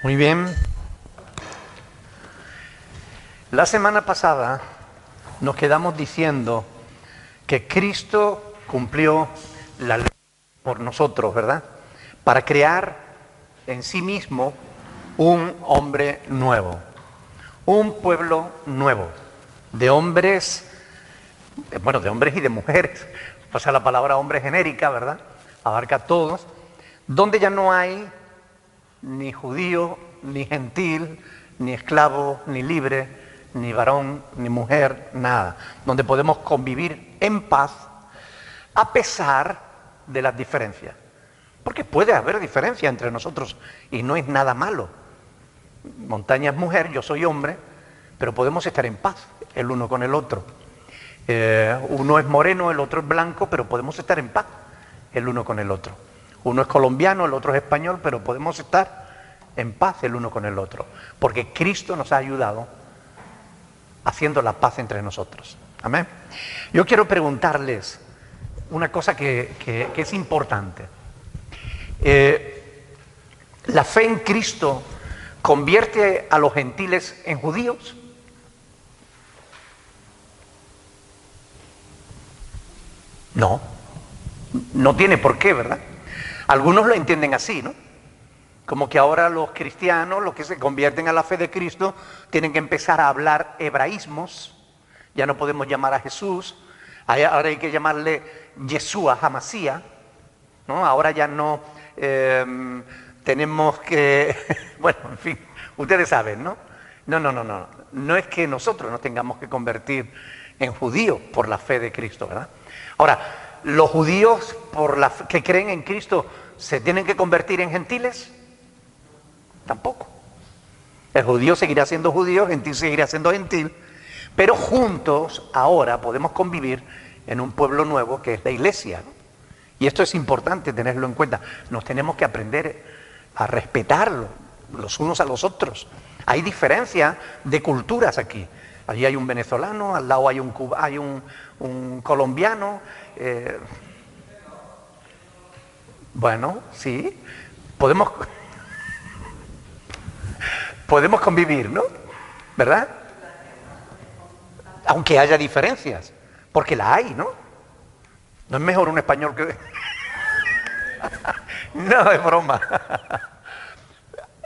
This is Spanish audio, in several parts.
Muy bien. La semana pasada nos quedamos diciendo que Cristo cumplió la ley por nosotros, ¿verdad? Para crear en sí mismo un hombre nuevo, un pueblo nuevo, de hombres, de hombres y de mujeres. O sea, la palabra hombre genérica, ¿verdad? Abarca a todos, donde ya no hay ni judío, ni gentil, ni esclavo, ni libre, ni varón, ni mujer, nada. Donde podemos convivir en paz a pesar de las diferencias. Porque puede haber diferencia entre nosotros y no es nada malo. Montaña es mujer, yo soy hombre, pero podemos estar en paz el uno con el otro. Uno es moreno, el otro es blanco, pero podemos estar en paz el uno con el otro. Uno es colombiano, el otro es español, pero podemos estar en paz el uno con el otro. Porque Cristo nos ha ayudado haciendo la paz entre nosotros. Amén. Yo quiero preguntarles una cosa que es importante. ¿La fe en Cristo convierte a los gentiles en judíos? No, no tiene por qué, ¿verdad? Algunos lo entienden así, ¿no? Como que ahora los cristianos, los que se convierten a la fe de Cristo, tienen que empezar a hablar hebraísmos. Ya no podemos llamar a Jesús, ahora hay que llamarle Yeshua, Hamasía, ¿no? Ahora ya no tenemos que... bueno, en fin, ustedes saben, ¿no? No. No es que nosotros nos tengamos que convertir en judíos por la fe de Cristo, ¿verdad? Ahora, ¿los judíos que creen en Cristo se tienen que convertir en gentiles? Tampoco. El judío seguirá siendo judío, el gentil seguirá siendo gentil, pero juntos ahora podemos convivir en un pueblo nuevo que es la iglesia, ¿no? Y esto es importante tenerlo en cuenta. Nos tenemos que aprender a respetarlo los unos a los otros. Hay diferencia de culturas aquí. Allí hay un venezolano, al lado hay un colombiano. Bueno, sí, podemos convivir, ¿no? ¿Verdad? Aunque haya diferencias, porque la hay, ¿no? No es mejor un español que... No, es broma.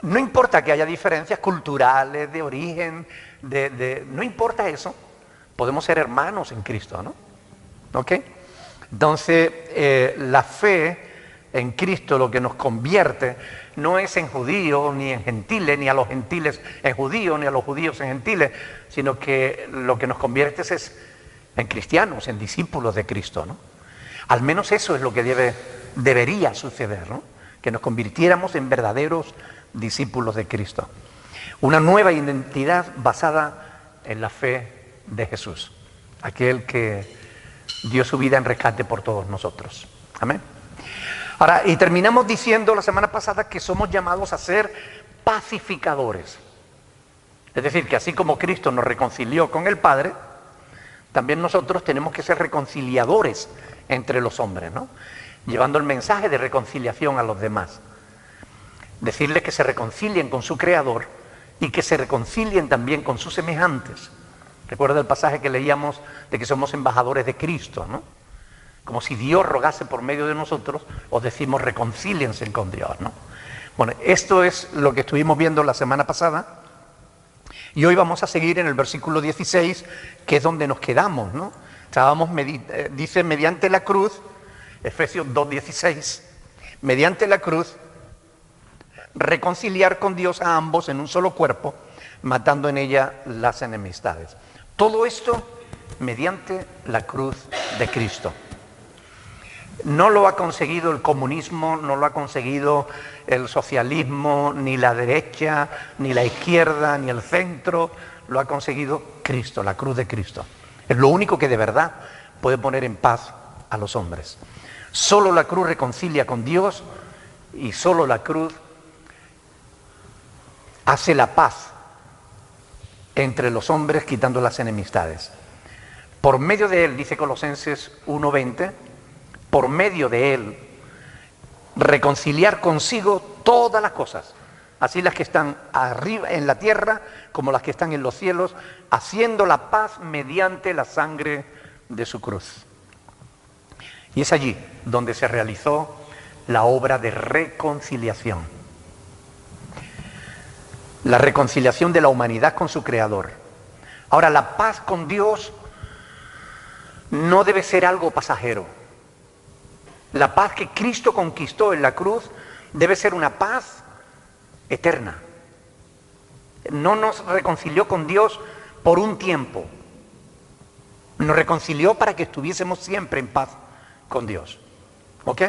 No importa que haya diferencias culturales, de origen, no importa eso. Podemos ser hermanos en Cristo, ¿no? ¿Ok? Entonces, la fe en Cristo lo que nos convierte no es en judíos, ni en gentiles, ni a los gentiles en judíos, ni a los judíos en gentiles, sino que lo que nos convierte es en cristianos, en discípulos de Cristo, ¿no? Al menos eso es lo que debería suceder, ¿no? Que nos convirtiéramos en verdaderos discípulos de Cristo. Una nueva identidad basada en la fe de Jesús, aquel que dio su vida en rescate por todos nosotros. Amén. Ahora, y terminamos diciendo la semana pasada que somos llamados a ser pacificadores. Es decir, que así como Cristo nos reconcilió con el Padre, también nosotros tenemos que ser reconciliadores entre los hombres, ¿no? Llevando el mensaje de reconciliación a los demás. Decirles que se reconcilien con su Creador y que se reconcilien también con sus semejantes. Recuerda el pasaje que leíamos de que somos embajadores de Cristo, ¿no? Como si Dios rogase por medio de nosotros, os decimos reconcíliense con Dios, ¿no? Bueno, esto es lo que estuvimos viendo la semana pasada. Y hoy vamos a seguir en el versículo 16, que es donde nos quedamos, ¿no? Dice, mediante la cruz, Efesios 2:16, mediante la cruz, reconciliar con Dios a ambos en un solo cuerpo, matando en ella las enemistades. Todo esto mediante la cruz de Cristo. No lo ha conseguido el comunismo, no lo ha conseguido el socialismo, ni la derecha, ni la izquierda, ni el centro. Lo ha conseguido Cristo, la cruz de Cristo. Es lo único que de verdad puede poner en paz a los hombres. Solo la cruz reconcilia con Dios y solo la cruz hace la paz entre los hombres, quitando las enemistades. Por medio de él, dice Colosenses 1:20, por medio de él, reconciliar consigo todas las cosas, así las que están arriba en la tierra como las que están en los cielos, haciendo la paz mediante la sangre de su cruz. Y es allí donde se realizó la obra de reconciliación. La reconciliación de la humanidad con su Creador. Ahora, la paz con Dios no debe ser algo pasajero. La paz que Cristo conquistó en la cruz debe ser una paz eterna. No nos reconcilió con Dios por un tiempo. Nos reconcilió para que estuviésemos siempre en paz con Dios. ¿Ok?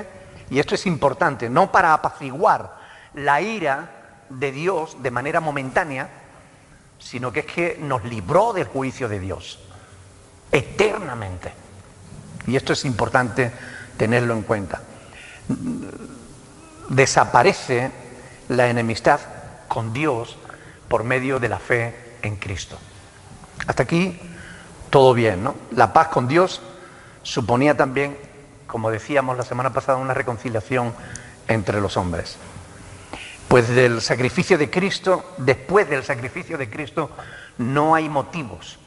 Y esto es importante, no para apaciguar la ira de Dios de manera momentánea, sino que es que nos libró del juicio de Dios eternamente. Y esto es importante tenerlo en cuenta. Desaparece la enemistad con Dios por medio de la fe en Cristo. Hasta aquí todo bien, ¿no? La paz con Dios suponía también, como decíamos la semana pasada, una reconciliación entre los hombres. Pues del sacrificio de Cristo, después del sacrificio de Cristo, no hay motivos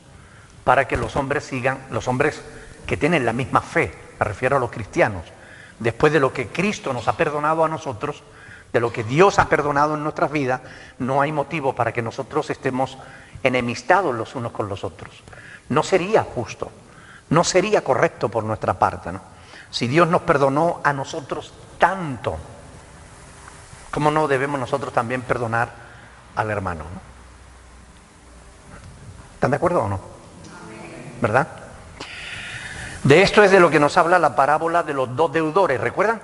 para que los hombres sigan, los hombres que tienen la misma fe, me refiero a los cristianos, después de lo que Cristo nos ha perdonado a nosotros, de lo que Dios ha perdonado en nuestras vidas, no hay motivo para que nosotros estemos enemistados los unos con los otros. No sería justo, no sería correcto por nuestra parte, ¿no? Si Dios nos perdonó a nosotros tanto, ¿cómo no debemos nosotros también perdonar al hermano, ¿no? ¿Están de acuerdo o no? ¿Verdad? De esto es de lo que nos habla la parábola de los dos deudores, ¿recuerdan?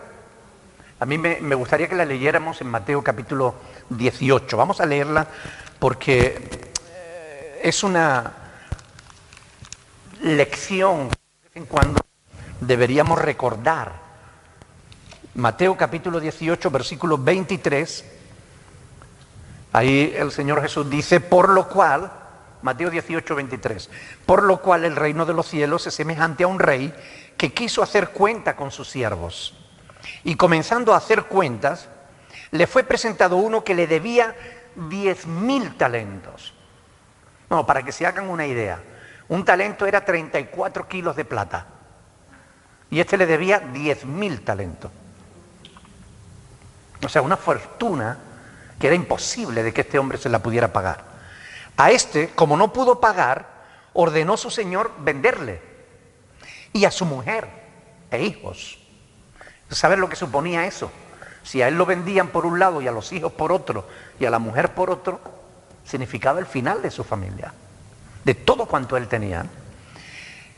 A mí me gustaría que la leyéramos en Mateo capítulo 18. Vamos a leerla porque es una lección que de vez en cuando deberíamos recordar. Mateo capítulo 18, versículo 23. Ahí el Señor Jesús dice, por lo cual, Mateo 18, 23, por lo cual el reino de los cielos es semejante a un rey que quiso hacer cuenta con sus siervos. Y comenzando a hacer cuentas, le fue presentado uno que le debía 10.000 talentos. No, para que se hagan una idea, un talento era 34 kilos de plata. Y este le debía 10.000 talentos. O sea, una fortuna que era imposible de que este hombre se la pudiera pagar. A este, como no pudo pagar, ordenó su señor venderle. Y a su mujer e hijos. ¿Sabes lo que suponía eso? Si a él lo vendían por un lado y a los hijos por otro y a la mujer por otro, significaba el final de su familia, de todo cuanto él tenía.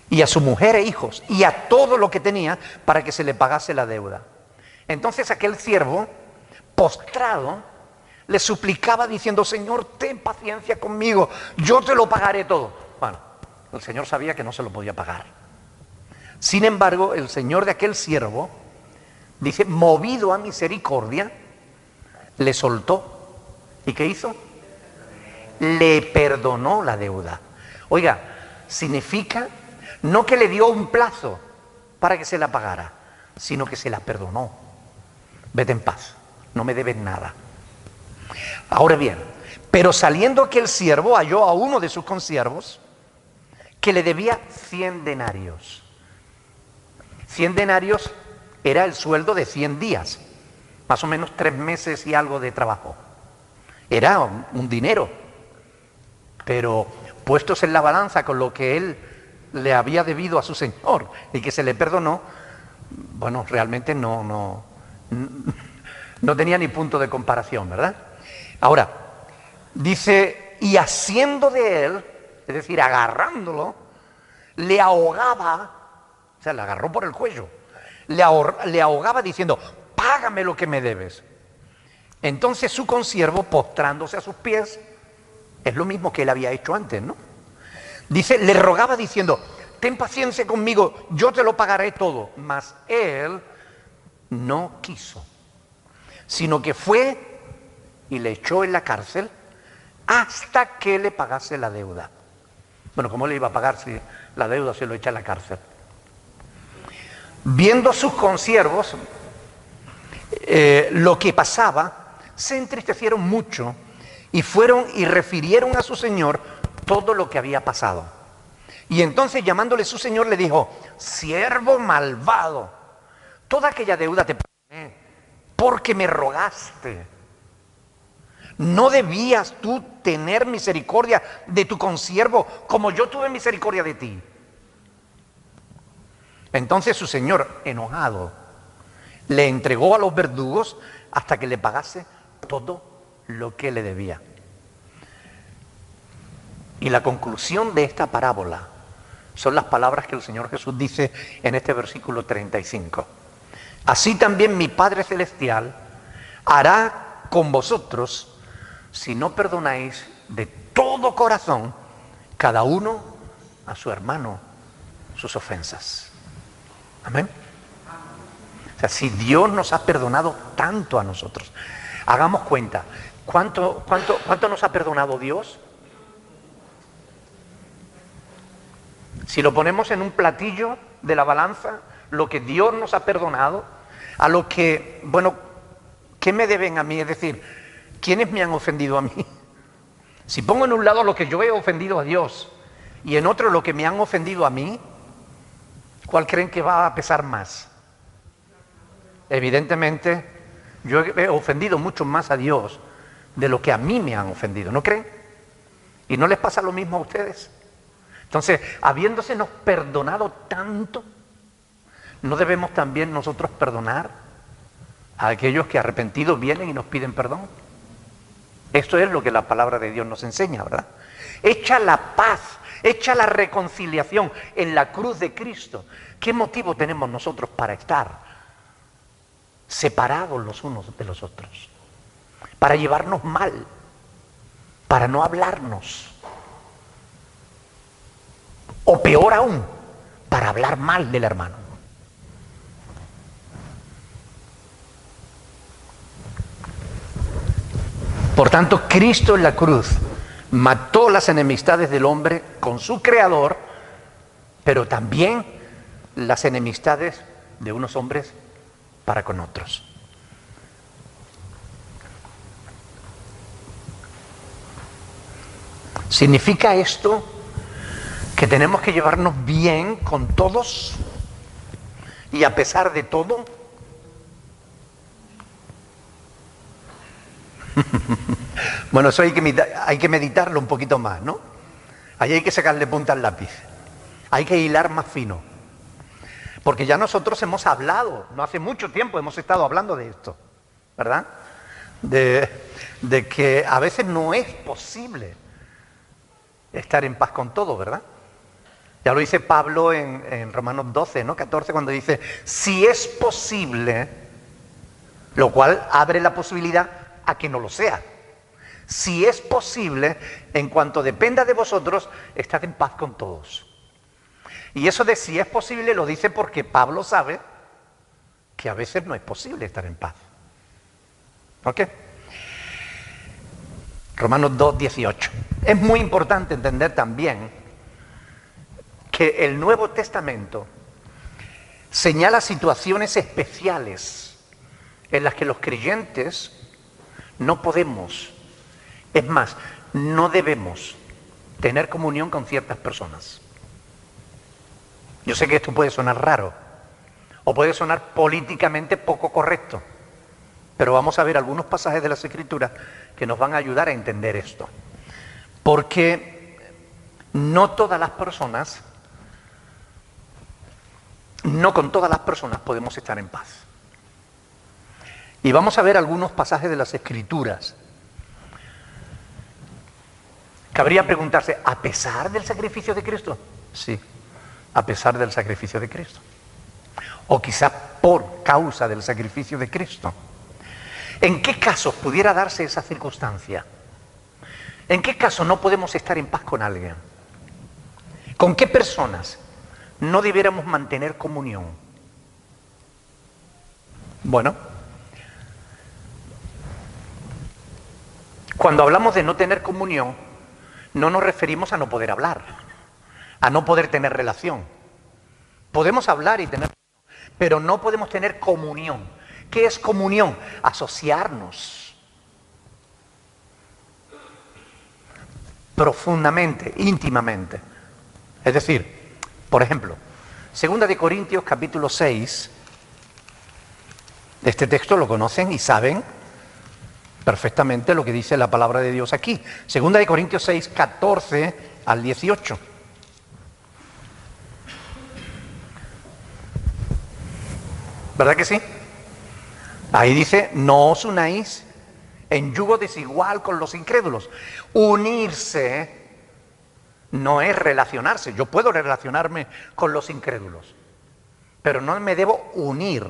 Y a su mujer e hijos y a todo lo que tenía para que se le pagase la deuda. Entonces aquel siervo, postrado, le suplicaba diciendo, Señor, ten paciencia conmigo, yo te lo pagaré todo. Bueno, el Señor sabía que no se lo podía pagar. Sin embargo, el Señor de aquel siervo, dice, movido a misericordia, le soltó. ¿Y qué hizo? Le perdonó la deuda. Oiga, significa no que le dio un plazo para que se la pagara, sino que se la perdonó. Vete en paz, no me debes nada. Ahora bien, pero saliendo aquel siervo halló a uno de sus consiervos que le debía 100 denarios. 100 denarios era el sueldo de 100 días, más o menos 3 meses y algo de trabajo. Era un dinero, pero puestos en la balanza con lo que él le había debido a su señor y que se le perdonó, bueno, realmente no tenía ni punto de comparación, ¿verdad? Ahora, dice, y haciendo de él, es decir, agarrándolo, le ahogaba, o sea, le agarró por el cuello, le ahogaba diciendo, págame lo que me debes. Entonces su consiervo, postrándose a sus pies, es lo mismo que él había hecho antes, ¿no? Dice, le rogaba diciendo, ten paciencia conmigo, yo te lo pagaré todo. Mas él no quiso, sino que fue y le echó en la cárcel hasta que le pagase la deuda. Bueno, ¿cómo le iba a pagar si la deuda se lo echa en la cárcel? Viendo sus consiervos lo que pasaba, se entristecieron mucho y fueron y refirieron a su señor todo lo que había pasado. Y entonces, llamándole su señor, le dijo: siervo malvado, toda aquella deuda te perdoné porque me rogaste. ¿No debías tú tener misericordia de tu consiervo como yo tuve misericordia de ti? Entonces su señor, enojado, le entregó a los verdugos hasta que le pagase todo lo que le debía. Y la conclusión de esta parábola son las palabras que el Señor Jesús dice en este versículo 35. Así también mi Padre Celestial hará con vosotros si no perdonáis de todo corazón cada uno a su hermano sus ofensas. Amén. O sea, si Dios nos ha perdonado tanto a nosotros, hagamos cuenta, ¿cuánto nos ha perdonado Dios? Si lo ponemos en un platillo de la balanza, lo que Dios nos ha perdonado, a lo que, bueno, ¿qué me deben a mí? Es decir, ¿quiénes me han ofendido a mí? Si pongo en un lado lo que yo he ofendido a Dios y en otro lo que me han ofendido a mí, ¿cuál creen que va a pesar más? Evidentemente, yo he ofendido mucho más a Dios de lo que a mí me han ofendido, ¿no creen? ¿Y no les pasa lo mismo a ustedes? Entonces, habiéndosenos perdonado tanto, ¿no debemos también nosotros perdonar a aquellos que arrepentidos vienen y nos piden perdón? Esto es lo que la palabra de Dios nos enseña, ¿verdad? Echa la paz, echa la reconciliación en la cruz de Cristo. ¿Qué motivo tenemos nosotros para estar separados los unos de los otros? Para llevarnos mal, para no hablarnos. O peor aún, para hablar mal del hermano. Por tanto, Cristo en la cruz mató las enemistades del hombre con su Creador, pero también las enemistades de unos hombres para con otros. ¿Significa esto que tenemos que llevarnos bien con todos y a pesar de todo? Bueno, eso hay que meditarlo un poquito más, ¿no? Ahí hay que sacarle punta al lápiz. Hay que hilar más fino. Porque ya nosotros hemos hablado, no hace mucho tiempo hemos estado hablando de esto, ¿verdad? De que a veces no es posible estar en paz con todo, ¿verdad? Ya lo dice Pablo en Romanos 12, ¿no? 14, cuando dice, si es posible, lo cual abre la posibilidad a que no lo sea. Si es posible, en cuanto dependa de vosotros, estad en paz con todos. Y eso de si es posible lo dice porque Pablo sabe que a veces no es posible estar en paz. ¿Ok? Romanos 2, 18. Es muy importante entender también que el Nuevo Testamento señala situaciones especiales en las que los creyentes no podemos, es más, no debemos tener comunión con ciertas personas. Yo sé que esto puede sonar raro o puede sonar políticamente poco correcto, pero vamos a ver algunos pasajes de las Escrituras que nos van a ayudar a entender esto. Porque no todas las personas, no con todas las personas podemos estar en paz. Y vamos a ver algunos pasajes de las Escrituras. Cabría preguntarse, ¿a pesar del sacrificio de Cristo? Sí, a pesar del sacrificio de Cristo. O quizá por causa del sacrificio de Cristo. ¿En qué casos pudiera darse esa circunstancia? ¿En qué caso no podemos estar en paz con alguien? ¿Con qué personas no debiéramos mantener comunión? Bueno, cuando hablamos de no tener comunión, no nos referimos a no poder hablar, a no poder tener relación. Podemos hablar y tener, pero no podemos tener comunión. ¿Qué es comunión? Asociarnos. profundamente, íntimamente. Es decir, por ejemplo, 2 Corintios capítulo 6, este texto lo conocen y saben perfectamente lo que dice la palabra de Dios aquí. 2 Corintios 6, 14 al 18. ¿Verdad que sí? Ahí dice, no os unáis en yugo desigual con los incrédulos. Unirse no es relacionarse. Yo puedo relacionarme con los incrédulos, pero no me debo unir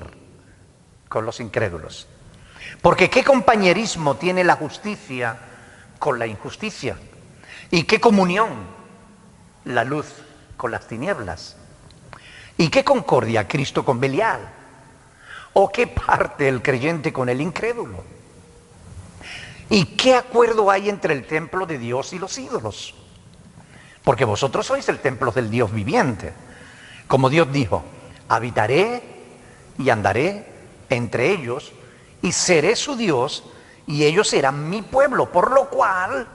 con los incrédulos. Porque ¿qué compañerismo tiene la justicia con la injusticia? ¿Y qué comunión la luz con las tinieblas? ¿Y qué concordia Cristo con Belial? ¿O qué parte el creyente con el incrédulo? ¿Y qué acuerdo hay entre el templo de Dios y los ídolos? Porque vosotros sois el templo del Dios viviente. Como Dios dijo, habitaré y andaré entre ellos y seré su Dios y ellos serán mi pueblo. Por lo cual,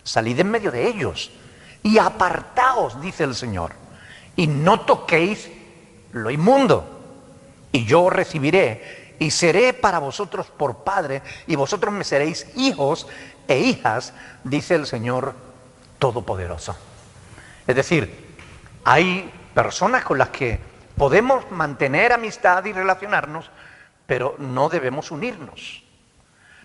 salid en medio de ellos y apartaos, dice el Señor, y no toquéis lo inmundo. Y yo os recibiré y seré para vosotros por padre y vosotros me seréis hijos e hijas, dice el Señor Todopoderoso. Es decir, hay personas con las que podemos mantener amistad y relacionarnos, pero no debemos unirnos.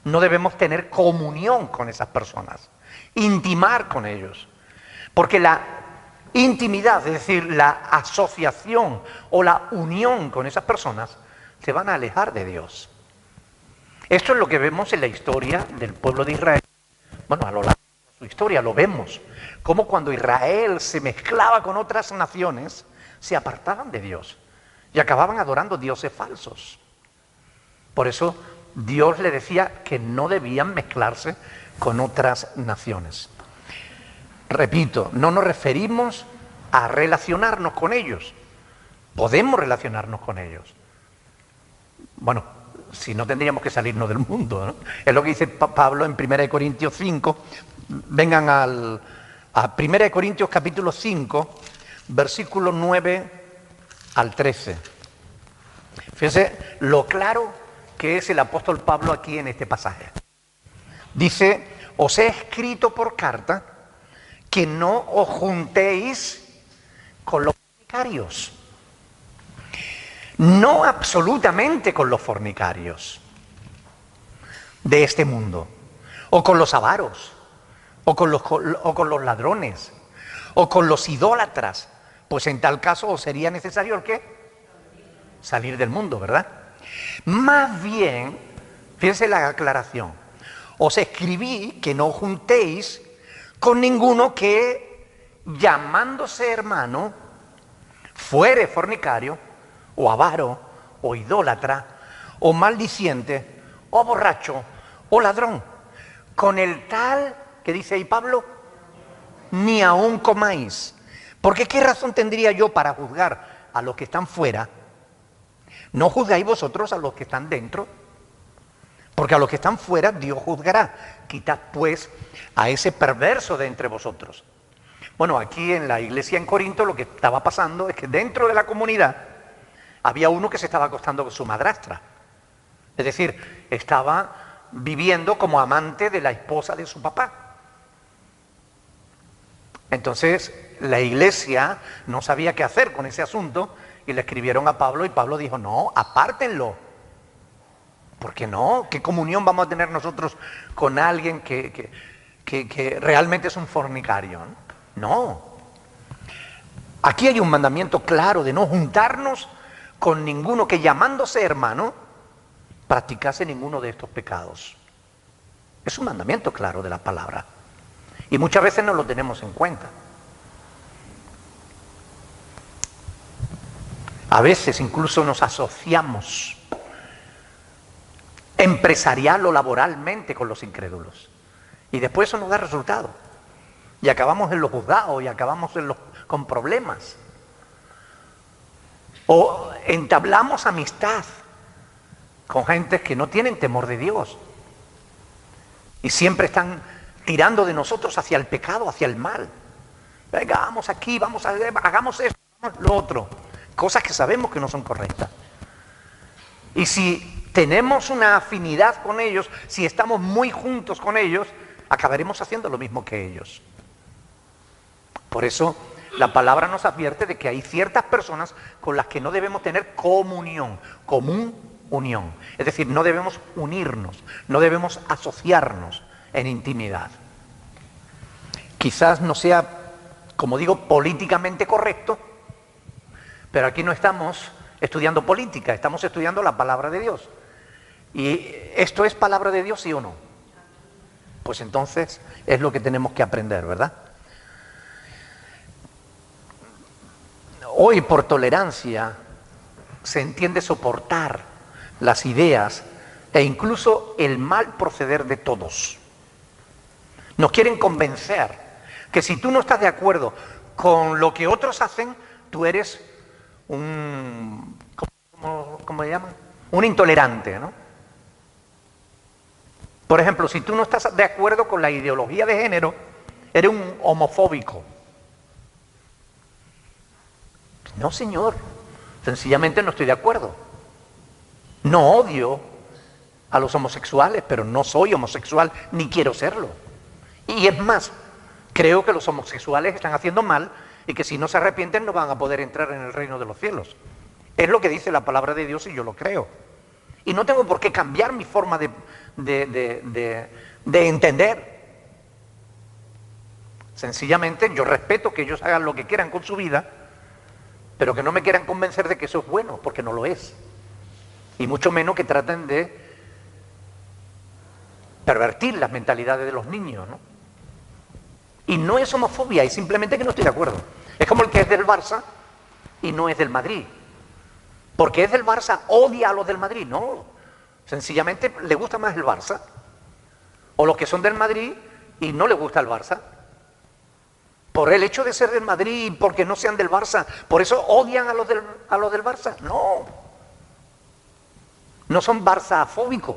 No debemos tener comunión con esas personas, intimar con ellos. Porque la intimidad, es decir, la asociación o la unión con esas personas, se van a alejar de Dios. Esto es lo que vemos en la historia del pueblo de Israel. Bueno, a lo largo de su historia lo vemos. Cómo cuando Israel se mezclaba con otras naciones, se apartaban de Dios y acababan adorando dioses falsos. Por eso Dios le decía que no debían mezclarse con otras naciones. Repito, no nos referimos a relacionarnos con ellos. Podemos relacionarnos con ellos. Bueno, si no tendríamos que salirnos del mundo, ¿no? Es lo que dice Pablo en 1 Corintios 5. Vengan a 1 Corintios capítulo 5, versículo 9 al 13. Fíjense lo claro que es el apóstol Pablo aquí en este pasaje. Dice, os he escrito por carta que no os juntéis con los fornicarios. No absolutamente con los fornicarios de este mundo, o con los avaros, o con los ladrones, o con los idólatras. Pues en tal caso os sería necesario ¿el qué? Salir del mundo, ¿verdad? Más bien, fíjense la aclaración, os escribí que no juntéis con ninguno que, llamándose hermano, fuere fornicario, o avaro, o idólatra, o maldiciente, o borracho, o ladrón. Con el tal, que dice ahí Pablo, ni aun comáis. Porque ¿qué razón tendría yo para juzgar a los que están fuera? ¿No juzgáis vosotros a los que están dentro? Porque a los que están fuera Dios juzgará. Quitad pues a ese perverso de entre vosotros. Bueno, aquí en la iglesia en Corinto lo que estaba pasando es que dentro de la comunidad había uno que se estaba acostando con su madrastra. Es decir, estaba viviendo como amante de la esposa de su papá. Entonces, la iglesia no sabía qué hacer con ese asunto y le escribieron a Pablo y Pablo dijo, no, apártenlo. ¿Por qué no? ¿Qué comunión vamos a tener nosotros con alguien que realmente es un fornicario? No. Aquí hay un mandamiento claro de no juntarnos con ninguno que llamándose hermano practicase ninguno de estos pecados. Es un mandamiento claro de la palabra. Y muchas veces no lo tenemos en cuenta. A veces incluso nos asociamos empresarial o laboralmente con los incrédulos. Y después eso nos da resultado. Y acabamos en los juzgados y acabamos con problemas. O entablamos amistad con gentes que no tienen temor de Dios. Y siempre están tirando de nosotros hacia el pecado, hacia el mal. Venga, vamos aquí, hagamos esto, hagamos lo otro. Cosas que sabemos que no son correctas. Y si tenemos una afinidad con ellos, si estamos muy juntos con ellos, acabaremos haciendo lo mismo que ellos. Por eso la palabra nos advierte de que hay ciertas personas con las que no debemos tener comunión, unión. Es decir, no debemos unirnos, no debemos asociarnos en intimidad. Quizás no sea, como digo, políticamente correcto, pero aquí no estamos estudiando política, estamos estudiando la palabra de Dios. ¿Y esto es palabra de Dios, sí o no? Pues entonces es lo que tenemos que aprender, ¿verdad? Hoy por tolerancia se entiende soportar las ideas e incluso el mal proceder de todos. Nos quieren convencer que si tú no estás de acuerdo con lo que otros hacen, tú eres ¿cómo le llaman? Un intolerante, ¿no? Por ejemplo, si tú no estás de acuerdo con la ideología de género, eres un homofóbico. No, señor, sencillamente no estoy de acuerdo. No odio a los homosexuales, pero no soy homosexual ni quiero serlo. Y es más, creo que los homosexuales están haciendo mal y que si no se arrepienten no van a poder entrar en el reino de los cielos. Es lo que dice la palabra de Dios y yo lo creo. Y no tengo por qué cambiar mi forma de entender. Sencillamente yo respeto que ellos hagan lo que quieran con su vida, pero que no me quieran convencer de que eso es bueno, porque no lo es. Y mucho menos que traten de pervertir las mentalidades de los niños, ¿no? Y no es homofobia, es simplemente que no estoy de acuerdo. Es como el que es del Barça y no es del Madrid. Porque es del Barça, odia a los del Madrid. No, sencillamente le gusta más el Barça. O los que son del Madrid y no le gusta el Barça. Por el hecho de ser del Madrid, porque no sean del Barça, por eso odian a los del Barça. No, no son barçafóbicos,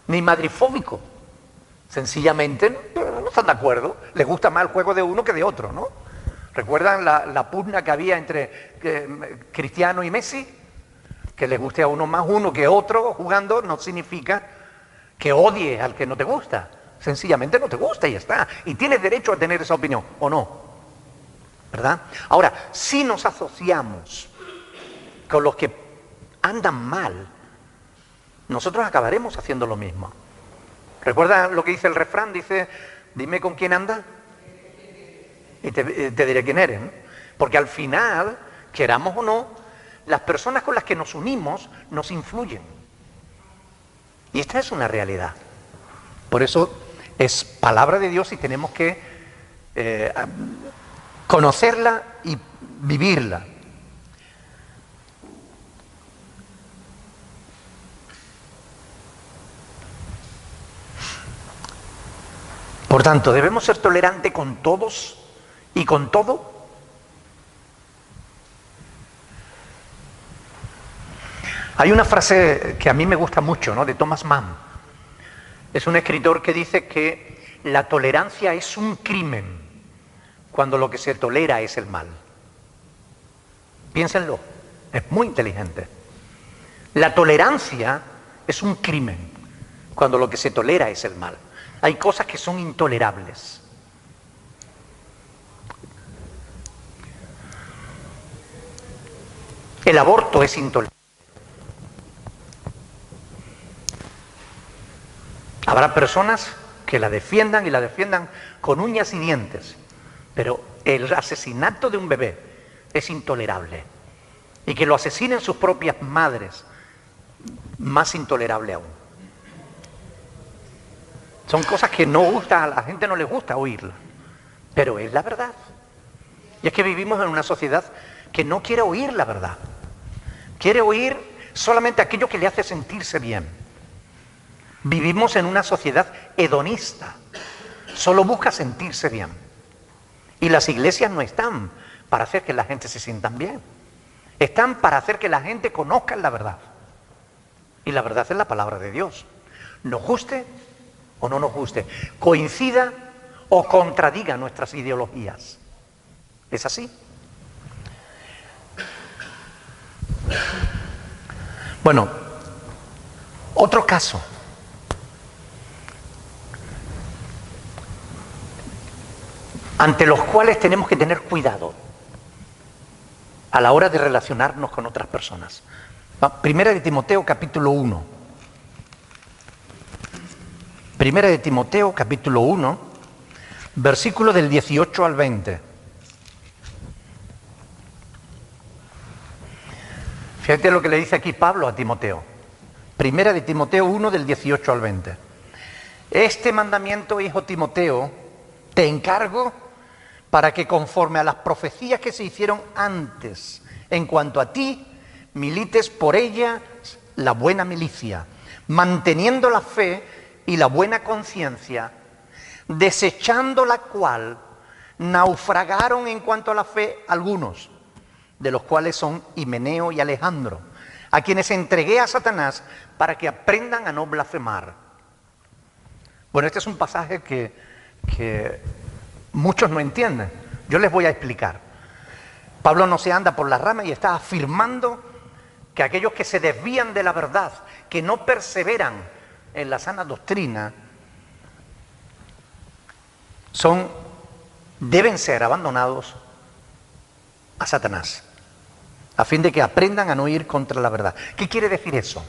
ni madrifóbicos. Sencillamente no están de acuerdo. Les gusta más el juego de uno que de otro, ¿no? ¿Recuerdan la pugna que había entre Cristiano y Messi? Que les guste a uno más uno que otro jugando no significa que odies al que no te gusta. Sencillamente no te gusta y ya está. Y tienes derecho a tener esa opinión, ¿o no? ¿Verdad? Ahora, si nos asociamos con los que andan mal, nosotros acabaremos haciendo lo mismo. ¿Recuerdan lo que dice el refrán? Dice, dime con quién andas y te diré quién eres, ¿no? Porque al final, queramos o no, las personas con las que nos unimos nos influyen. Y esta es una realidad. Por eso es palabra de Dios y tenemos que conocerla y vivirla. Por tanto, debemos ser tolerantes con todos y con todo. Hay una frase que a mí me gusta mucho, ¿no?, de Thomas Mann. Es un escritor que dice que la tolerancia es un crimen cuando lo que se tolera es el mal. Piénsenlo, es muy inteligente. La tolerancia es un crimen cuando lo que se tolera es el mal. Hay cosas que son intolerables. El aborto es intolerable. Habrá personas que la defiendan y la defiendan con uñas y dientes, pero el asesinato de un bebé es intolerable. Y que lo asesinen sus propias madres, más intolerable aún. Son cosas que no gusta, a la gente no le gusta oírlas, pero es la verdad. Y es que vivimos en una sociedad que no quiere oír la verdad. Quiere oír solamente aquello que le hace sentirse bien. Vivimos en una sociedad hedonista. Solo busca sentirse bien. Y las iglesias no están para hacer que la gente se sienta bien. Están para hacer que la gente conozca la verdad. Y la verdad es la palabra de Dios. Nos guste o no nos guste, coincida o contradiga nuestras ideologías. ¿Es así? Bueno, otro caso. Ante los cuales tenemos que tener cuidado a la hora de relacionarnos con otras personas. Primera de Timoteo, capítulo 1. Primera de Timoteo, capítulo 1, versículo del 18 al 20. Fíjate lo que le dice aquí Pablo a Timoteo. Primera de Timoteo 1, del 18 al 20. Este mandamiento, hijo Timoteo, te encargo para que conforme a las profecías que se hicieron antes, en cuanto a ti, milites por ella la buena milicia, manteniendo la fe y la buena conciencia, desechando la cual naufragaron en cuanto a la fe algunos, de los cuales son Himeneo y Alejandro, a quienes entregué a Satanás para que aprendan a no blasfemar. Bueno, este es un pasaje que muchos no entienden. Yo les voy a explicar. Pablo no se anda por las ramas y está afirmando que aquellos que se desvían de la verdad, que no perseveran en la sana doctrina, deben ser abandonados a Satanás, a fin de que aprendan a no ir contra la verdad. ¿Qué quiere decir eso?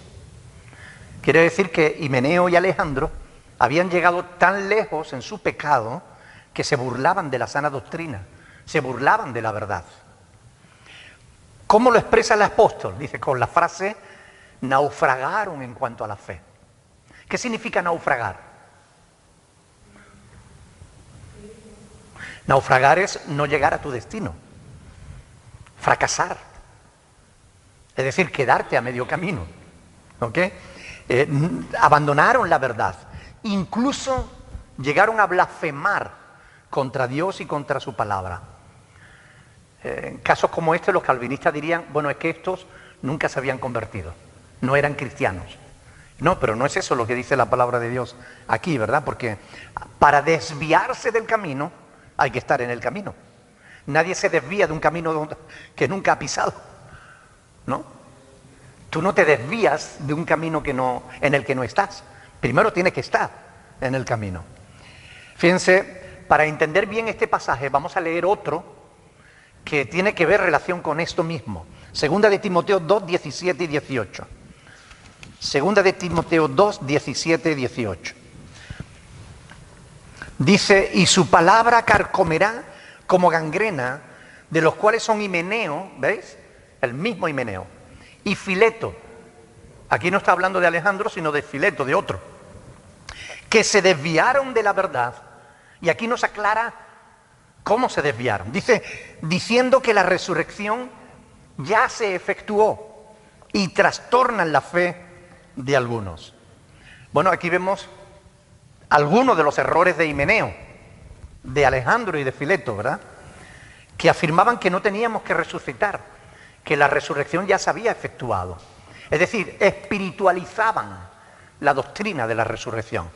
Quiere decir que Himeneo y Alejandro habían llegado tan lejos en su pecado que se burlaban de la sana doctrina, se burlaban de la verdad. ¿Cómo lo expresa el apóstol? Dice con la frase, naufragaron en cuanto a la fe. ¿Qué significa naufragar? Naufragar es no llegar a tu destino, fracasar, es decir, quedarte a medio camino, ¿ok? Abandonaron la verdad, incluso llegaron a blasfemar contra Dios y contra su palabra. En casos como este, los calvinistas dirían, bueno, es que estos nunca se habían convertido, no eran cristianos. No, pero no es eso lo que dice la palabra de Dios aquí, ¿verdad? Porque para desviarse del camino hay que estar en el camino. Nadie se desvía de un camino que nunca ha pisado, ¿no? Tú no te desvías de un camino en el que no estás. Primero tienes que estar en el camino. Fíjense, para entender bien este pasaje vamos a leer otro que tiene que ver relación con esto mismo. Segunda de Timoteo 2, 17 y 18. Segunda de Timoteo 2, 17 y 18. Dice, y su palabra carcomerá como gangrena, de los cuales son Himeneo, ¿veis? El mismo Himeneo, y Fileto. Aquí no está hablando de Alejandro, sino de Fileto, de otro. Que se desviaron de la verdad. Y aquí nos aclara cómo se desviaron. Dice, diciendo que la resurrección ya se efectuó y trastornan la fe de algunos. Bueno, aquí vemos algunos de los errores de Himeneo, de Alejandro y de Fileto, ¿verdad? Que afirmaban que no teníamos que resucitar, que la resurrección ya se había efectuado. Es decir, espiritualizaban la doctrina de la resurrección.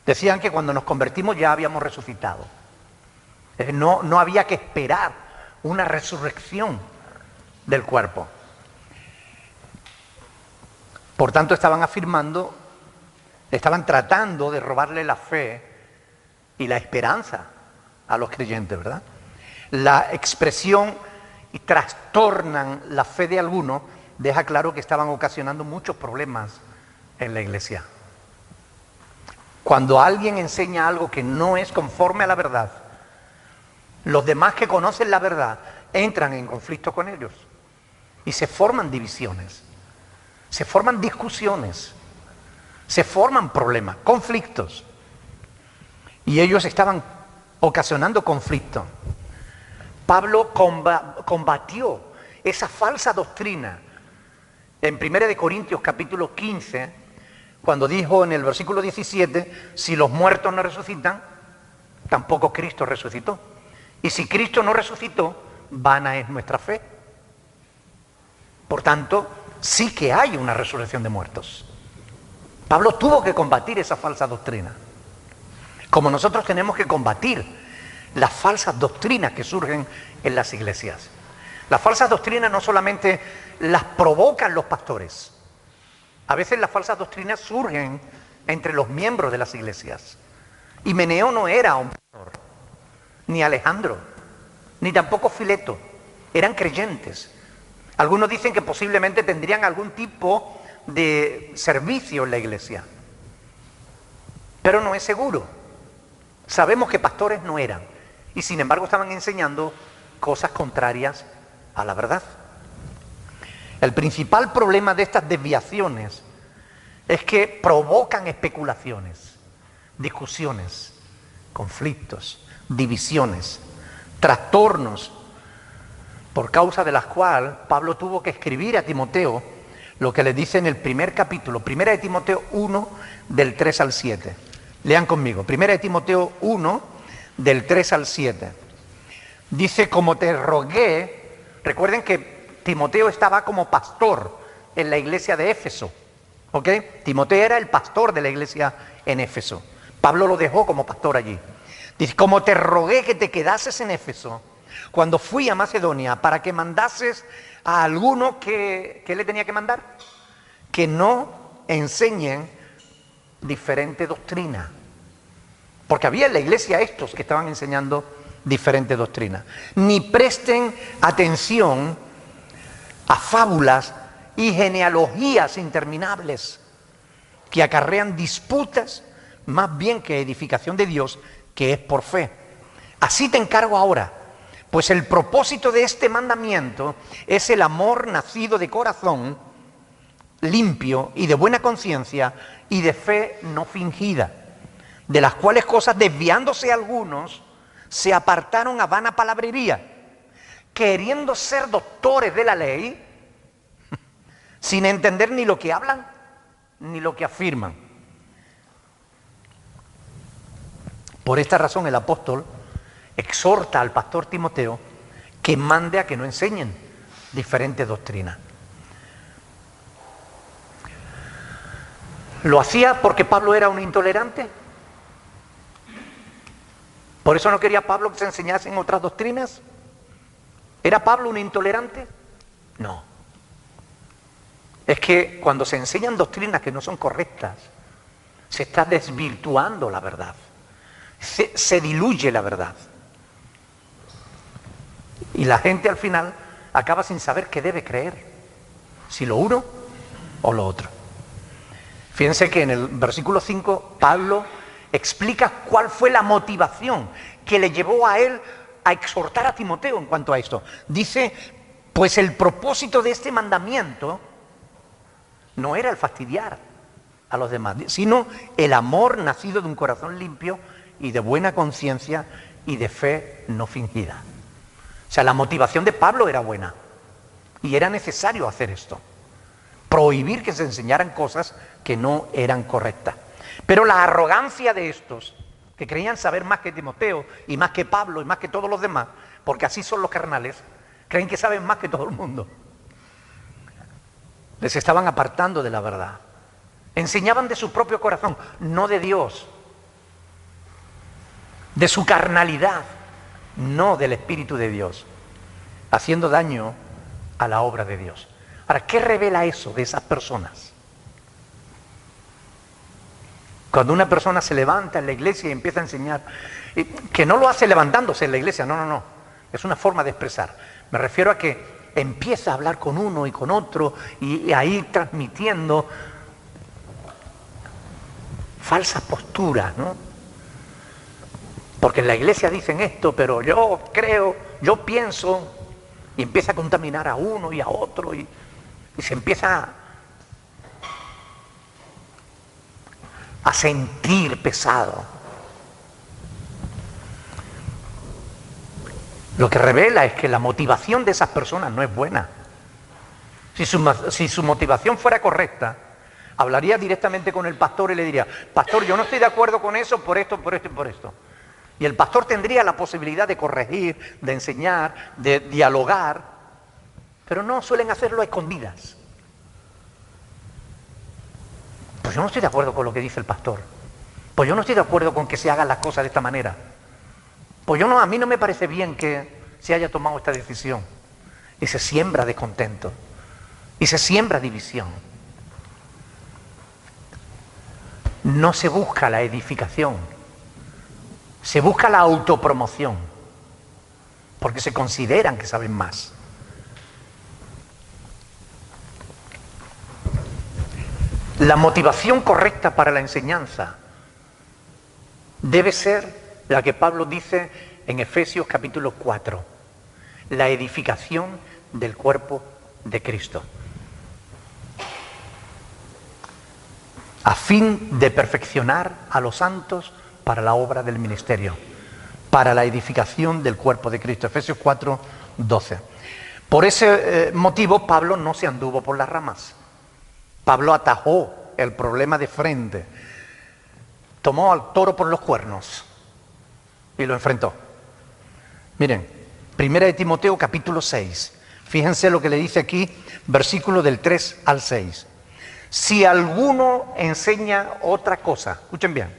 Decían que cuando nos convertimos ya habíamos resucitado. No había que esperar una resurrección del cuerpo. Por tanto, estaban tratando de robarle la fe y la esperanza a los creyentes, ¿verdad? La expresión y trastornan la fe de algunos deja claro que estaban ocasionando muchos problemas en la iglesia. Cuando alguien enseña algo que no es conforme a la verdad, los demás que conocen la verdad entran en conflicto con ellos y se forman divisiones, se forman discusiones, se forman problemas, conflictos. Y ellos estaban ocasionando conflicto. Pablo combatió esa falsa doctrina en 1 Corintios capítulo 15, cuando dijo en el versículo 17, si los muertos no resucitan, tampoco Cristo resucitó. Y si Cristo no resucitó, vana es nuestra fe. Por tanto, sí que hay una resurrección de muertos. Pablo tuvo que combatir esa falsa doctrina. Como nosotros tenemos que combatir las falsas doctrinas que surgen en las iglesias. Las falsas doctrinas no solamente las provocan los pastores. A veces las falsas doctrinas surgen entre los miembros de las iglesias. Himeneo no era un pastor, ni Alejandro, ni tampoco Fileto. Eran creyentes. Algunos dicen que posiblemente tendrían algún tipo de servicio en la iglesia. Pero no es seguro. Sabemos que pastores no eran. Y sin embargo estaban enseñando cosas contrarias a la verdad. El principal problema de estas desviaciones es que provocan especulaciones, discusiones, conflictos, divisiones, trastornos, por causa de las cuales Pablo tuvo que escribir a Timoteo lo que le dice en el primer capítulo, 1 de Timoteo 1, del 3 al 7. Lean conmigo, 1 de Timoteo 1, del 3 al 7. Dice, como te rogué, recuerden que Timoteo estaba como pastor en la iglesia de Éfeso, ¿ok? Timoteo era el pastor de la iglesia en Éfeso. Pablo lo dejó como pastor allí. Dice, como te rogué que te quedases en Éfeso, cuando fui a Macedonia, para que mandases a alguno que le tenía que mandar, que no enseñen diferente doctrina. Porque había en la iglesia estos que estaban enseñando diferente doctrina. Ni presten atención a fábulas y genealogías interminables que acarrean disputas más bien que edificación de Dios, que es por fe. Así te encargo ahora, pues el propósito de este mandamiento es el amor nacido de corazón limpio y de buena conciencia y de fe no fingida, de las cuales cosas desviándose algunos se apartaron a vana palabrería, queriendo ser doctores de la ley, sin entender ni lo que hablan ni lo que afirman. Por esta razón el apóstol exhorta al pastor Timoteo que mande a que no enseñen diferentes doctrinas. ¿Lo hacía porque Pablo era un intolerante? ¿Por eso no quería Pablo que se enseñasen otras doctrinas? ¿Era Pablo un intolerante? No. Es que cuando se enseñan doctrinas que no son correctas, se está desvirtuando la verdad. Se diluye la verdad. Y la gente al final acaba sin saber qué debe creer, si lo uno o lo otro. Fíjense que en el versículo 5 Pablo explica cuál fue la motivación que le llevó a él a exhortar a Timoteo en cuanto a esto. Dice, pues el propósito de este mandamiento no era el fastidiar a los demás, sino el amor nacido de un corazón limpio y de buena conciencia y de fe no fingida. O sea, la motivación de Pablo era buena y era necesario hacer esto. Prohibir que se enseñaran cosas que no eran correctas. Pero la arrogancia de estos, que creían saber más que Timoteo y más que Pablo y más que todos los demás, porque así son los carnales, creen que saben más que todo el mundo. Les estaban apartando de la verdad. Enseñaban de su propio corazón, no de Dios. De su carnalidad, no del Espíritu de Dios, haciendo daño a la obra de Dios. Ahora, ¿qué revela eso de esas personas? Cuando una persona se levanta en la iglesia y empieza a enseñar, que no lo hace levantándose en la iglesia, no, es una forma de expresar. Me refiero a que empieza a hablar con uno y con otro y ahí transmitiendo falsas posturas, ¿no? Porque en la iglesia dicen esto, pero yo creo, yo pienso, y empieza a contaminar a uno y a otro y se empieza a sentir pesado. Lo que revela es que la motivación de esas personas no es buena. Si su motivación fuera correcta, hablaría directamente con el pastor y le diría, pastor, yo no estoy de acuerdo con eso por esto, por esto y por esto. Y el pastor tendría la posibilidad de corregir, de enseñar, de dialogar, pero no suelen hacerlo a escondidas. Pues yo no estoy de acuerdo con lo que dice el pastor. Pues yo no estoy de acuerdo con que se hagan las cosas de esta manera. Pues a mí no me parece bien que se haya tomado esta decisión. Y se siembra descontento. Y se siembra división. No se busca la edificación. Se busca la autopromoción. Porque se consideran que saben más. La motivación correcta para la enseñanza debe ser la que Pablo dice en Efesios capítulo 4, la edificación del cuerpo de Cristo, a fin de perfeccionar a los santos para la obra del ministerio, para la edificación del cuerpo de Cristo. Efesios 4, 12. Por ese motivo Pablo no se anduvo por las ramas. Pablo atajó el problema de frente, tomó al toro por los cuernos y lo enfrentó. Miren, 1 de Timoteo capítulo 6, fíjense lo que le dice aquí, versículo del 3 al 6. Si alguno enseña otra cosa, escuchen bien,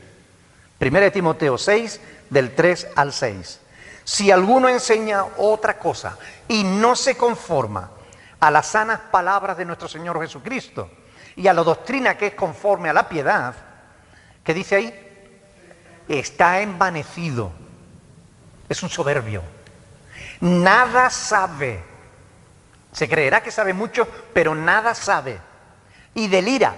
1 de Timoteo 6, del 3 al 6. Si alguno enseña otra cosa y no se conforma a las sanas palabras de nuestro Señor Jesucristo, y a la doctrina que es conforme a la piedad, ¿qué dice ahí? Está envanecido, es un soberbio, nada sabe, se creerá que sabe mucho, pero nada sabe, y delira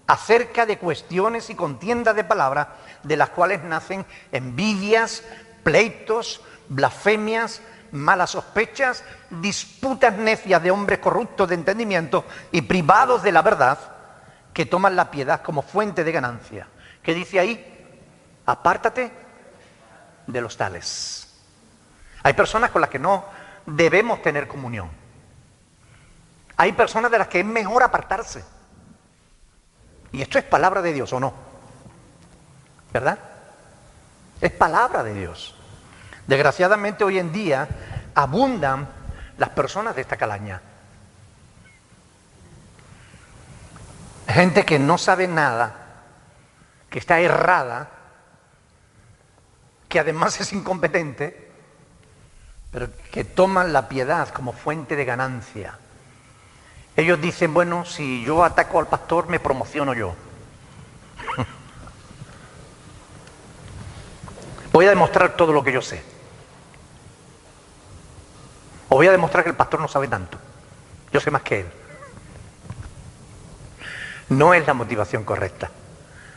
acerca de cuestiones y contiendas de palabras, de las cuales nacen envidias, pleitos, blasfemias, malas sospechas, disputas necias de hombres corruptos de entendimiento y privados de la verdad, que toman la piedad como fuente de ganancia. ¿Qué dice ahí? Apártate de los tales. Hay personas con las que no debemos tener comunión. Hay personas de las que es mejor apartarse. Y esto es palabra de Dios, ¿o no? ¿Verdad? Es palabra de Dios. Desgraciadamente hoy en día abundan las personas de esta calaña. Gente que no sabe nada, que está errada, que además es incompetente, pero que toman la piedad como fuente de ganancia. Ellos dicen, bueno, si yo ataco al pastor, me promociono yo. Voy a demostrar todo lo que yo sé. O voy a demostrar que el pastor no sabe tanto. Yo sé más que él. No es la motivación correcta.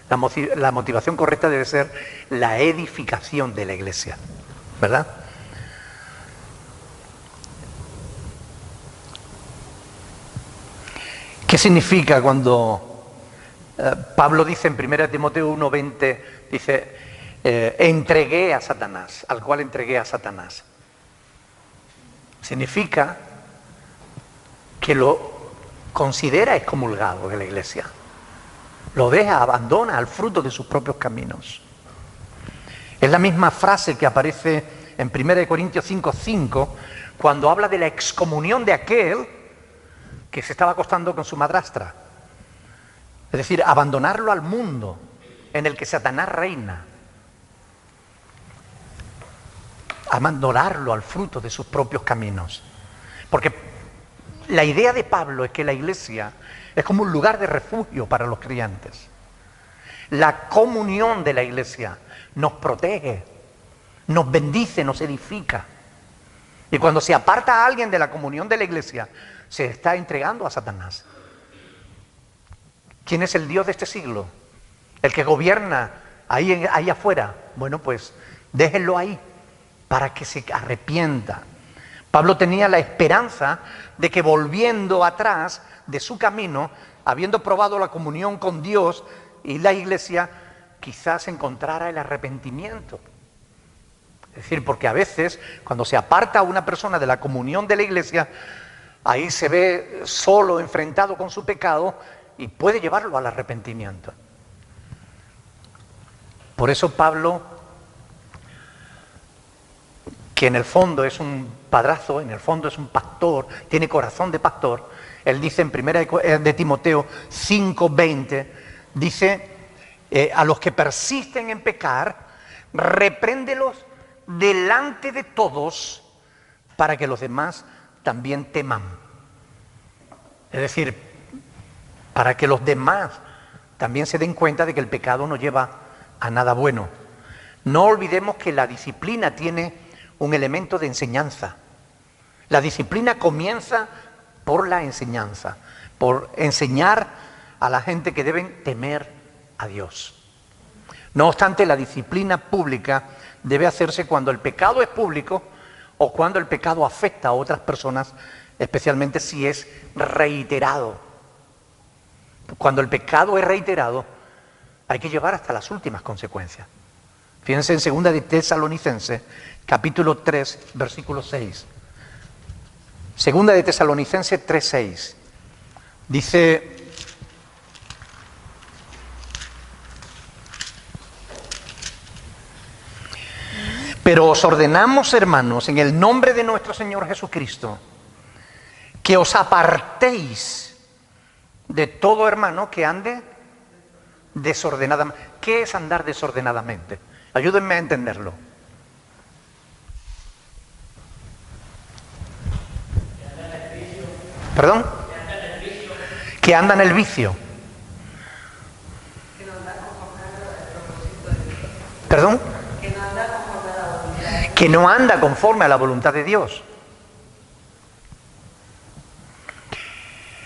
La motivación correcta debe ser la edificación de la iglesia. ¿Verdad? ¿Qué significa cuando Pablo dice en 1 Timoteo 1:20, dice, entregué a Satanás, al cual entregué a Satanás? Significa que lo considera excomulgado de la iglesia. Lo deja, abandona al fruto de sus propios caminos. Es la misma frase que aparece en 1 Corintios 5:5, cuando habla de la excomunión de aquel que se estaba acostando con su madrastra. Es decir, abandonarlo al mundo en el que Satanás reina. Abandonarlo al fruto de sus propios caminos. Porque la idea de Pablo es que la iglesia es como un lugar de refugio para los creyentes. La comunión de la iglesia nos protege, nos bendice, nos edifica. Y cuando se aparta a alguien de la comunión de la iglesia, se está entregando a Satanás. ¿Quién es el Dios de este siglo? El que gobierna ahí afuera. Bueno, pues déjenlo ahí para que se arrepienta. Pablo tenía la esperanza de que volviendo atrás de su camino, habiendo probado la comunión con Dios y la iglesia, quizás encontrara el arrepentimiento. Es decir, porque a veces cuando se aparta a una persona de la comunión de la iglesia, ahí se ve solo, enfrentado con su pecado y puede llevarlo al arrepentimiento. Por eso Pablo, que en el fondo es un padrazo, en el fondo es un pastor, tiene corazón de pastor, él dice en 1 de Timoteo 5:20, Dice, a los que persisten en pecar, repréndelos delante de todos para que los demás también teman. Es decir, para que los demás también se den cuenta de que el pecado no lleva a nada bueno. No olvidemos que la disciplina tiene un elemento de enseñanza. La disciplina comienza por la enseñanza, por enseñar a la gente que deben temer a Dios. No obstante, la disciplina pública debe hacerse cuando el pecado es público o cuando el pecado afecta a otras personas, especialmente si es reiterado. Cuando el pecado es reiterado, hay que llevar hasta las últimas consecuencias. Fíjense en 2 de Tesalonicenses, capítulo 3, versículo 6. 2 de Tesalonicenses 3, 6. Dice: pero os ordenamos, hermanos, en el nombre de nuestro Señor Jesucristo, que os apartéis de todo hermano que ande desordenadamente. ¿Qué es andar desordenadamente? Ayúdenme a entenderlo. ¿Perdón? Que anda en el vicio. ¿Perdón? Que no anda conforme a la voluntad de Dios.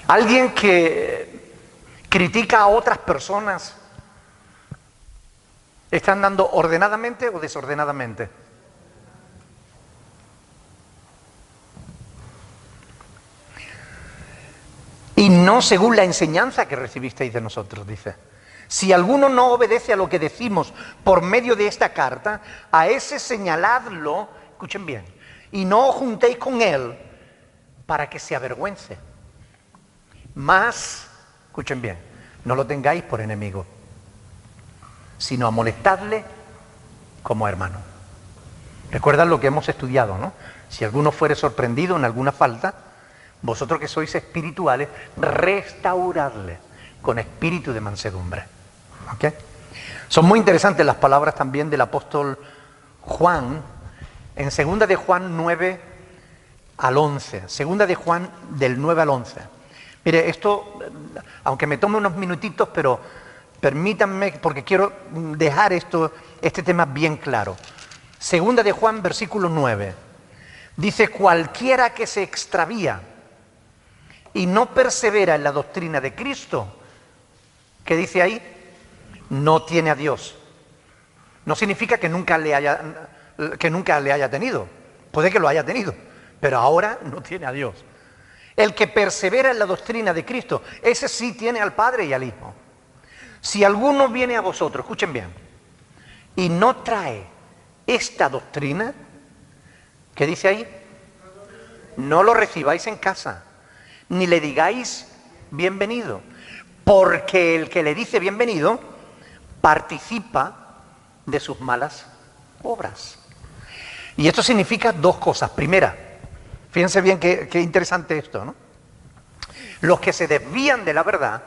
Alguien que critica a otras personas, ¿está andando ordenadamente o desordenadamente? Y no según la enseñanza que recibisteis de nosotros, dice. Si alguno no obedece a lo que decimos por medio de esta carta, a ese señaladlo, escuchen bien, y no os juntéis con él para que se avergüence. Mas, escuchen bien, no lo tengáis por enemigo, sino amonestadle como hermano. Recuerdan lo que hemos estudiado, ¿no? Si alguno fuere sorprendido en alguna falta, vosotros que sois espirituales, restauradle con espíritu de mansedumbre. ¿Okay? Son muy interesantes las palabras también del apóstol Juan en 2 de Juan 9 al 11. 2 de Juan del 9 al 11. Mire, esto, aunque me tome unos minutitos, pero permítanme, porque quiero dejar este tema bien claro. 2 de Juan, versículo 9. Dice: cualquiera que se extravía y no persevera en la doctrina de Cristo, ¿qué dice ahí? No tiene a Dios. No significa que nunca le haya tenido. Puede que lo haya tenido, pero ahora no tiene a Dios. El que persevera en la doctrina de Cristo, ese sí tiene al Padre y al Hijo. Si alguno viene a vosotros, escuchen bien, y no trae esta doctrina, ¿qué dice ahí? No lo recibáis en casa, ni le digáis bienvenido, porque el que le dice bienvenido participa de sus malas obras. Y esto significa dos cosas. Primera, fíjense bien qué interesante esto, ¿no? Los que se desvían de la verdad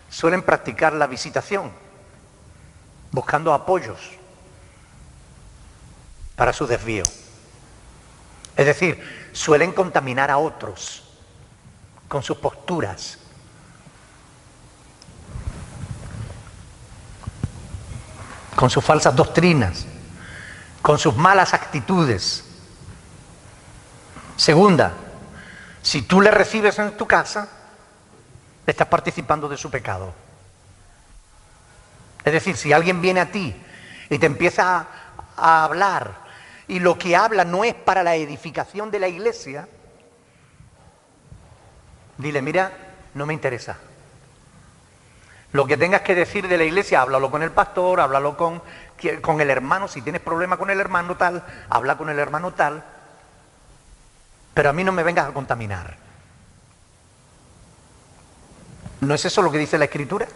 suelen practicar la visitación, buscando apoyos para su desvío. Es decir, suelen contaminar a otros con sus posturas, con sus falsas doctrinas, con sus malas actitudes. Segunda, si tú le recibes en tu casa, estás participando de su pecado. Es decir, si alguien viene a ti y te empieza a hablar y lo que habla no es para la edificación de la iglesia, dile: mira, no me interesa. Lo que tengas que decir de la iglesia, háblalo con el pastor, háblalo con el hermano. Si tienes problema con el hermano tal, habla con el hermano tal. Pero a mí no me vengas a contaminar. ¿No es eso lo que dice la Escritura?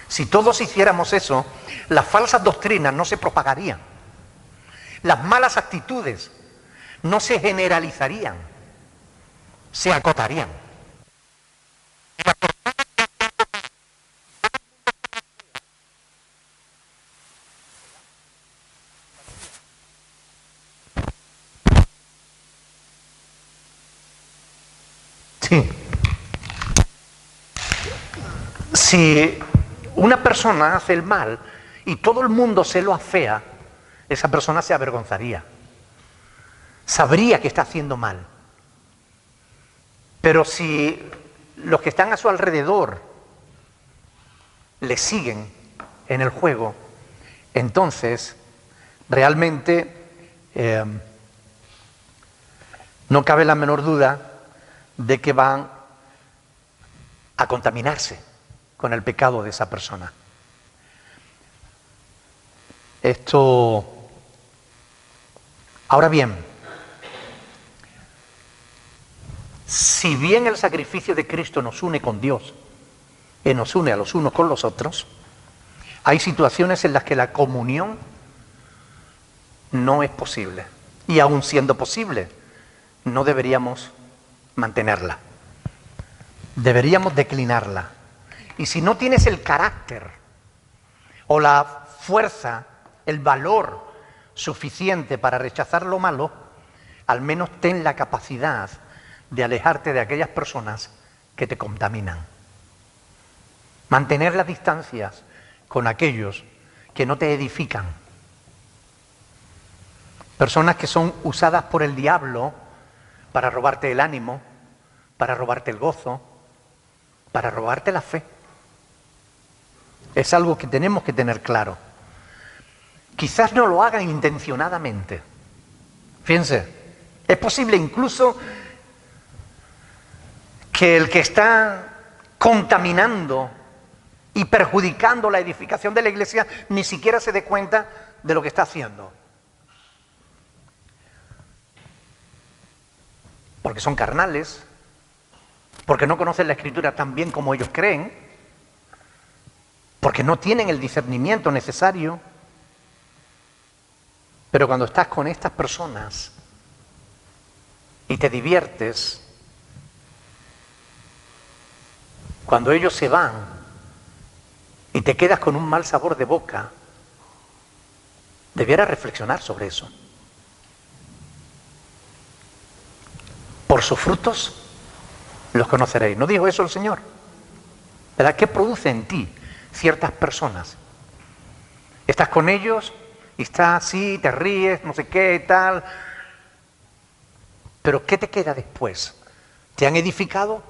Si todos hiciéramos eso, las falsas doctrinas no se propagarían. Las malas actitudes no se generalizarían, se acotarían. Sí. Si una persona hace el mal y todo el mundo se lo afea, esa persona se avergonzaría. Sabría que está haciendo mal. Pero si los que están a su alrededor le siguen en el juego, entonces realmente no cabe la menor duda de que van a contaminarse con el pecado de esa persona. Ahora bien, si bien el sacrificio de Cristo nos une con Dios y nos une a los unos con los otros, hay situaciones en las que la comunión no es posible. Y aun siendo posible, no deberíamos mantenerla. Deberíamos declinarla. Y si no tienes el carácter o la fuerza, el valor suficiente para rechazar lo malo, al menos ten la capacidad de alejarte de aquellas personas que te contaminan. Mantener las distancias con aquellos que no te edifican. Personas que son usadas por el diablo para robarte el ánimo, para robarte el gozo, para robarte la fe. Es algo que tenemos que tener claro. Quizás no lo hagan intencionadamente. Fíjense, es posible incluso que el que está contaminando y perjudicando la edificación de la iglesia ni siquiera se dé cuenta de lo que está haciendo. Porque son carnales, porque no conocen la Escritura tan bien como ellos creen, porque no tienen el discernimiento necesario. Pero cuando estás con estas personas y te diviertes, cuando ellos se van y te quedas con un mal sabor de boca, debieras reflexionar sobre eso. Por sus frutos los conoceréis. ¿No dijo eso el Señor? ¿Verdad? ¿Qué produce en ti ciertas personas? Estás con ellos y estás así, te ríes, no sé qué, tal. Pero ¿qué te queda después? ¿Te han edificado?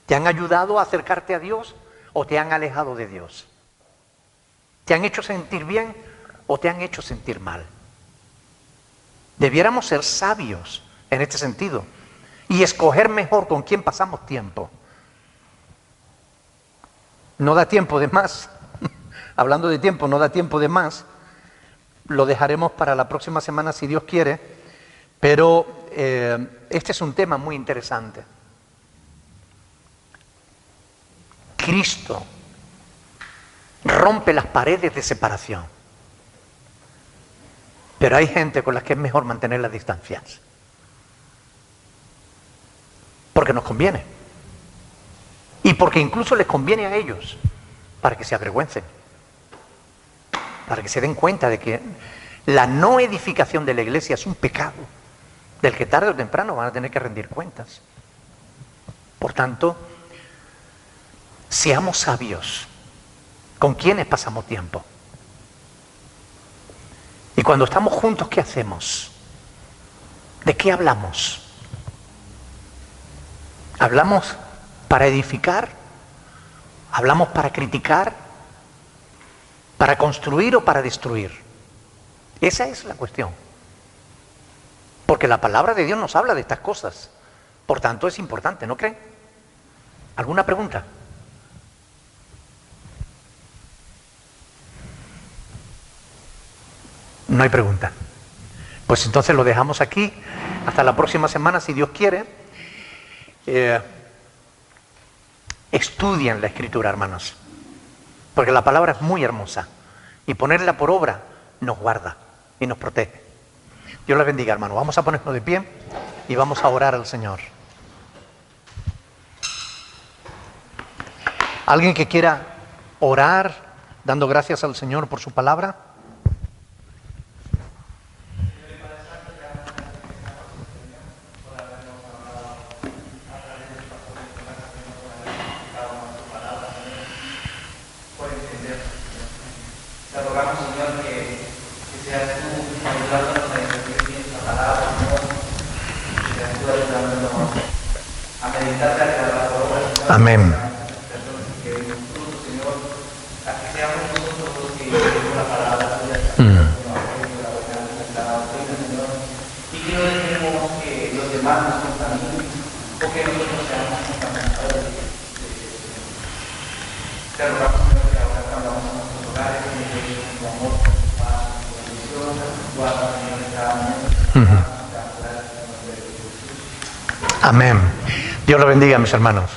¿Te han ayudado a acercarte a Dios o te han alejado de Dios? ¿Te han hecho sentir bien o te han hecho sentir mal? Debiéramos ser sabios en este sentido y escoger mejor con quién pasamos tiempo. No da tiempo de más. Hablando de tiempo, no da tiempo de más. Lo dejaremos para la próxima semana si Dios quiere, pero este es un tema muy interesante. Cristo rompe las paredes de separación, pero hay gente con la que es mejor mantener las distancias, porque nos conviene, y porque incluso les conviene a ellos, para que se avergüencen, para que se den cuenta de que la no edificación de la iglesia es un pecado del que tarde o temprano van a tener que rendir cuentas. Por tanto, seamos sabios con quienes pasamos tiempo. Y cuando estamos juntos, ¿qué hacemos? ¿De qué hablamos? ¿Hablamos para edificar? ¿Hablamos para criticar? ¿Para construir o para destruir? Esa es la cuestión. Porque la palabra de Dios nos habla de estas cosas. Por tanto, es importante, ¿no creen? ¿Alguna pregunta? No hay pregunta. Pues entonces lo dejamos aquí. Hasta la próxima semana, si Dios quiere. Estudien la Escritura, hermanos. Porque la palabra es muy hermosa. Y ponerla por obra nos guarda y nos protege. Dios les bendiga, hermano. Vamos a ponernos de pie y vamos a orar al Señor. ¿Alguien que quiera orar dando gracias al Señor por su palabra? Te rogamos, Señor, que seas tú ayudándonos a entender bien esta palabra, Señor, que seas tú ayudándonos a meditar la palabra, Señor. Amén. Que demos fruto, Señor, a que seamos nosotros los que llevemos la palabra tuya, Señor, Señor, y que no dejemos que los demás nos contaminen, o que nosotros seamos contaminadores de Jesús. Te rogamos, Señor, que ahora cuando vamos a nuestros hogares, que nos dejes tu amor, tu paz, tu bendición, guarda, Señor, en cada momento. Amén. Dios lo bendiga, mis hermanos.